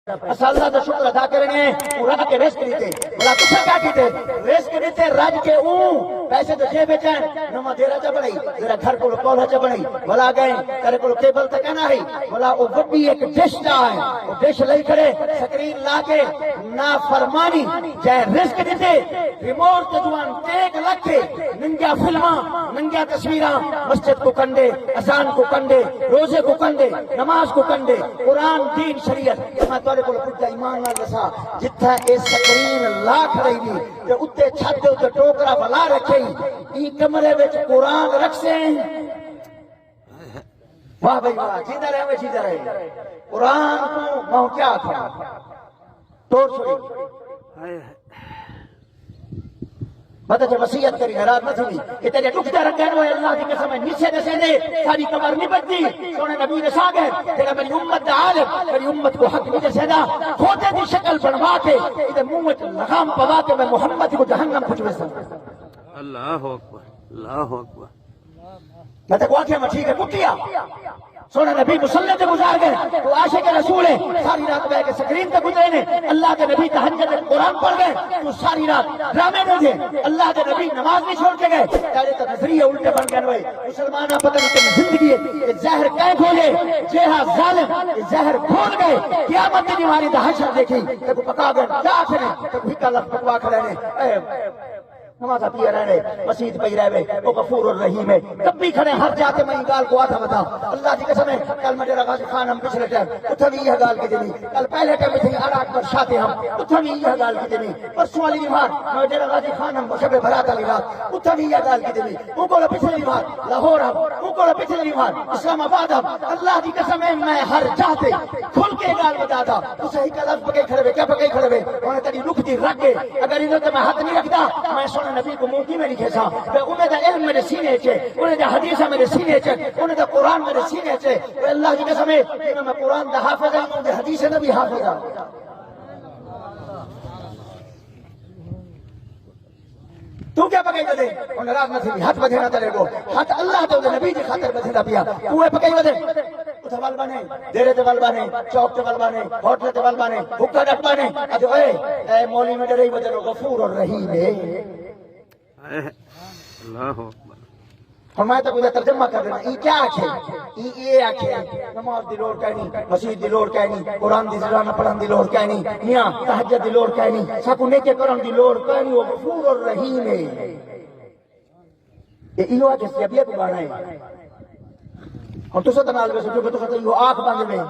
اللہ کا شکر ادا کرنے رج کے رزق دیتے بلا کچھ کیا کیتے رزق دیتے رج کے پیسے تو جے بیچن نما دیرا چ بنائی میرا گھر کو کولا چ بنائی بلا گئے تیرے کو کیبل تے کہنا ہے بلا او وڈی ایک ڈش دا ہے او ڈش لئی کھڑے سکرین لا کے نافرمانی جے رزق دیتے ریموٹ تے جوان ٹیک لکھے ننگیا فلماں ننگیا تصویراں مسجد کو کنڈے اذان کو کنڈے روزے کو کنڈے نماز کو کنڈے قرآن دین شریعت میں تھوڑے کو پوچھا ایمان نال دسا جتھا اے سکرین لاکھ رہی دی تے اوتے چھت تے اوتے ٹوکرا بلا رکھے ای کمرے وچ قرآن رکھسے واہ بھائی واہ جیتا رہے جیتا رہے قرآن کو میں کیا تھا توڑ چھوڑی مطلب جب وسیعت کری ناراض نہ تھی کہ تیرے ٹکڑے رکھے ہوئے اللہ کی قسم ہے نیچے دسے دے ساری کمر نہیں بچتی سونے نبی نے ساگ ہے تیرا میری امت دا عالم میری امت کو حق نہیں دسے دا کھوتے دی شکل بنوا کے ادھر منہ میں لگام پوا کے میں محمد کو جہنم پھجوے سا اللہ اکبر اللہ اکبر میں تے کو آنکھیں میں ٹھیک ہے کٹیا سونا نبی مسلح تے گزار گئے تو عاشق رسول ہے ساری رات بہ کے سکرین تے گزرے نے اللہ کے نبی تہجد قرآن پڑھ گئے تو ساری رات ڈرامے میں تھے اللہ کے نبی نماز نہیں چھوڑ کے گئے تیرے تو نظریے الٹے بن گئے ہوئے مسلمانہ پتہ نہیں کہ زندگی ہے یہ زہر کہیں کھولے جہاں ظالم یہ زہر کھول گئے قیامت دی ہماری دہشت دیکھی کہ کو پکا گئے کیا کریں کہ کوئی کلف پکوا کھڑے نے نماز پیا رہنے مسجد پہ رہے وہ غفور الرحیم ہے کبھی کھڑے ہر جاتے میں گال کو آتا بتا اللہ کی قسم ہے کل میں ڈیرا غازی خان ہم پچھلے ٹائم اتھا بھی یہ گال کی دنی کل پہلے ٹائم میں تھی عراق پر شاتے ہم اتھا بھی یہ گال کی دنی پرسوں والی نمار میں ڈیرا غازی خان ہم شب برات علی رات اتھا بھی یہ گال کی دنی ان کو پچھلے نمار لاہور ہم ان کو پچھلے نمار اسلام آباد ہم اللہ کی قسم ہے میں ہر جاتے کھل کے گال بتا تھا اسے ہی کلف پکے کھڑے ہوئے کیا پکے کھڑے ہوئے انہیں تری رک دی رکھ گئے اگر انہوں نے میں ہاتھ نہیں رکھتا میں سونے نبی کو منہ کی میں لکھے سا انہیں دا علم میرے سینے چھے انہیں دا حدیثہ میرے سینے چھے انہیں دا قرآن میرے سینے چھے اللہ کی قسم ہے کہ میں قرآن دا حافظ ہے انہیں دا حدیث نبی حافظ ہے تو کیا پکائی بدے انہیں راز نہ تھی ہاتھ بدھے نہ تلے گو ہاتھ اللہ دے نبی جی خاطر بدھے نہ پیا اوہ پکائی بدے اتھا والبانے دیرے تے والبانے چوک تے والبانے ہوٹل تے والبانے بھکا ڈٹ بانے اجو اے مولی میں ڈرہی بدے رو غفور الرحیم ہے اللہ اکبر فرمایا تو کوئی ترجمہ کر دینا ای کیا آکھے ای آکھے نماز دی لوڑ کہنی مسجد دی لوڑ کہنی قرآن دی زرانہ پڑھن دی لوڑ کہنی میاں تہجد دی لوڑ کہنی ساکو نیکے کرن دی لوڑ کہنی وہ غفور الرحیم ہے یہ ایو آکھے سیابیت بانا ہے ہم تو ستا نال بسو جو تو ستا ایو آنکھ باندھے میں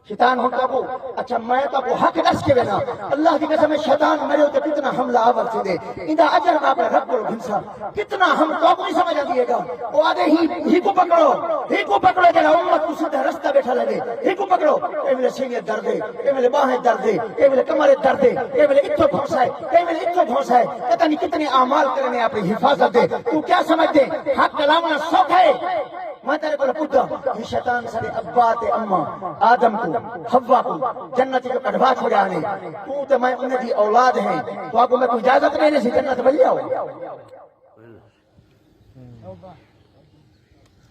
شیطان ہوتا کو اچھا میں تو کو حق دس کے بنا اللہ کی قسم شیطان میرے ہوتے کتنا حملہ آور سے دے اندھا اجر میں اپنے رب کو گھنسا کتنا ہم تو نہیں سمجھ دیئے گا وہ آدھے ہی کو پکڑو جنہا امت کو سیدھا رستہ بیٹھا لگے ہی کو پکڑو اے ملے سینے درد دے اے ملے باہیں درد دے اے ملے کمرے درد دے اے ملے اتھو بھونسا ہے اے ملے اتھو بھونسا ہے پتہ نہیں کتنے اعمال کرنے اپنی حفاظت دے تو کیا سمجھ دے حق کلامنا سوکھ ہے میں تیرے کو پوچھتا یہ شیطان سارے ابا تے اماں آدم کو حوا کو جنت کو کڑوا چھوڑا نے تو تے میں انہیں دی اولاد ہیں تو آپ کو میں کوئی اجازت نہیں سی جنت مل جاؤ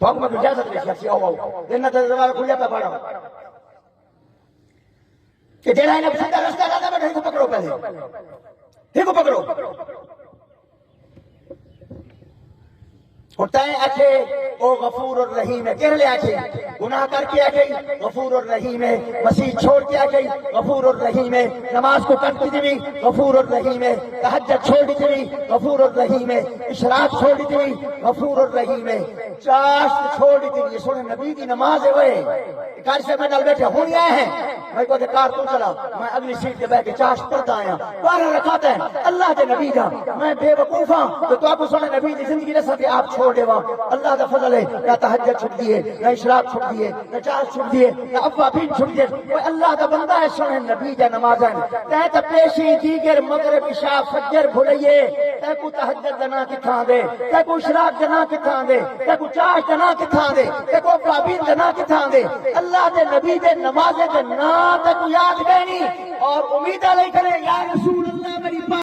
تو آپ کو میں کوئی اجازت نہیں سی آؤ جنت دروازہ کھل جاتا پڑا کہ جڑا ہے نا سیدھا رستہ راتا بیٹھا ہی کو پکڑو پہلے ہی کو پکڑو ہوتا ہے آکھے او غفور الرحیم ہے کہہ لے آکھے گناہ کر کے آکھے غفور الرحیم ہے مسیح چھوڑ کے آکھے غفور الرحیم ہے نماز کو کٹ کی دی غفور الرحیم ہے تہجد چھوڑ دی غفور الرحیم ہے اشراق چھوڑ دی غفور الرحیم ہے چاشت چھوڑ دی سونے نبی کی نماز ہے وہ کار سے میں نال بیٹھے ہونی آئے ہیں میں کو کار تو چلا میں اگلی سیٹ پہ بیٹھ کے چاشت پڑھتا آیا 12 رکعت ہے اللہ کے نبی کا میں بے وقوف ہوں تو آپ کو سونے نبی کی زندگی نہ سکتے آپ چھوڑ دے اللہ کا فضل ہے نہ تہجد چھوڑ دیے نہ اشراق چھوڑ دیے نہ چاشت چھوڑ دیے نہ افوابین چھوڑ دیے وہ اللہ کا بندہ ہے سونے نبی کا نماز ہے تحت پیشی دیگر مغرب عشاء فجر بھولئیے تے کو تہجد جنا کے تھا دے تے کو اشراق جنا کے تھا دے تے کو چاشت جنا کے تھا دے تے کو افوابین جنا کے تھا دے اللہ دے نبی دے نماز دے نا تے کو یاد کرنی اور امید علیہ کرے یا رسول اللہ میری